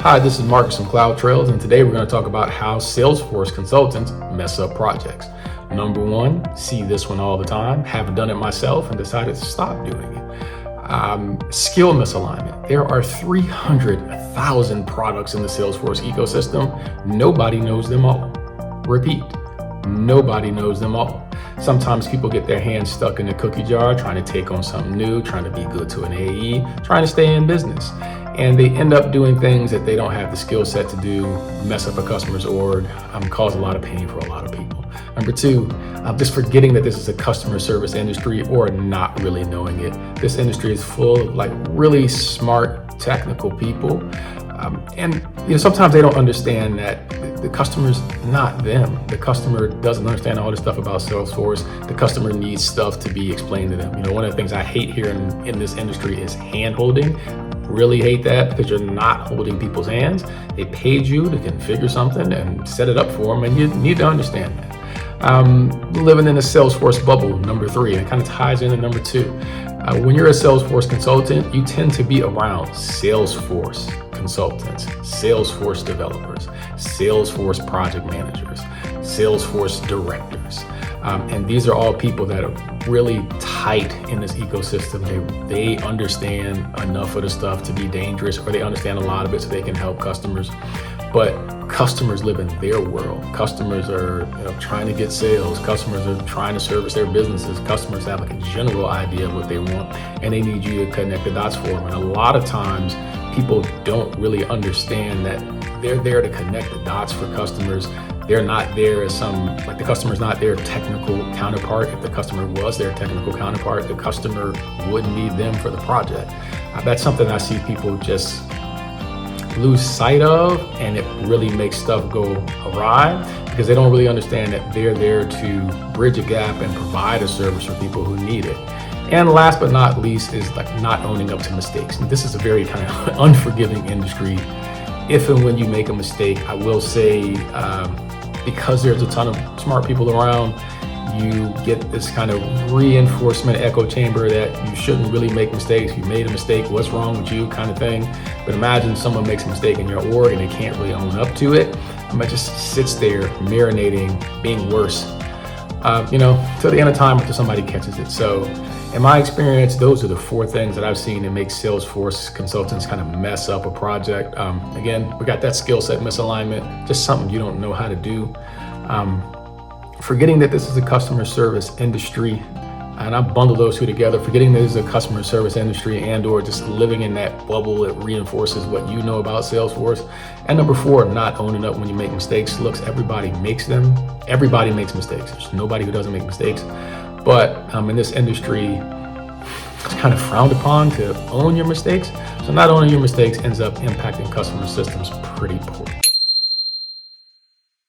Hi, this is Marcus from Cloud Trails, and today we're going to talk about how Salesforce consultants mess up projects. Number one, see this one all the time, have done it myself and decided to stop doing it. Skill misalignment. There are 300,000 products in the Salesforce ecosystem. Nobody knows them all. Repeat, nobody knows them all. Sometimes people get their hands stuck in a cookie jar, trying to take on something new, trying to be good to an AE, trying to stay in business. And they end up doing things that they don't have the skill set to do, mess up a customer's org, cause a lot of pain for a lot of people. Number two, just forgetting that this is a customer service industry or not really knowing it. This industry is full of like really smart technical people. And sometimes they don't understand that the customer's not them. The customer doesn't understand all this stuff about Salesforce. The customer needs stuff to be explained to them. One of the things I hate here in this industry is hand holding. Really hate that because you're not holding people's hands. They paid you to configure something and set it up for them, and you need to understand that. Living in a Salesforce bubble, number three, and it kind of ties into number two. When you're a Salesforce consultant, you tend to be around Salesforce consultants, Salesforce developers, Salesforce project managers, Salesforce directors. And these are all people that are really tight in this ecosystem. They understand enough of the stuff to be dangerous, or they understand a lot of it so they can help customers. But customers live in their world. Customers are trying to get sales. Customers are trying to service their businesses. Customers have like a general idea of what they want, and they need you to connect the dots for them. And a lot of times people don't really understand that they're there to connect the dots for customers. They're not there as the customer's not their technical counterpart. If the customer was their technical counterpart, the customer would need them for the project. That's something I see people just lose sight of, and it really makes stuff go awry because they don't really understand that they're there to bridge a gap and provide a service for people who need it. And last but not least is like not owning up to mistakes. And this is a very kind of unforgiving industry. If and when you make a mistake, I will say, because there's a ton of smart people around, you get this kind of reinforcement echo chamber that you shouldn't really make mistakes. You made a mistake, what's wrong with you kind of thing. But imagine someone makes a mistake in your org and they can't really own up to it. It just sits there marinating, being worse, till the end of time until somebody catches it. So in my experience, those are the four things that I've seen that make Salesforce consultants kind of mess up a project. Again, we got that skill set misalignment, just something you don't know how to do. Forgetting that this is a customer service industry, and I bundle those two together, forgetting that this is a customer service industry and or just living in that bubble that reinforces what you know about Salesforce. And number four, not owning up when you make mistakes. Look, everybody makes them. Everybody makes mistakes. There's nobody who doesn't make mistakes. But in this industry, it's kind of frowned upon to own your mistakes. So not owning your mistakes ends up impacting customer systems pretty poorly.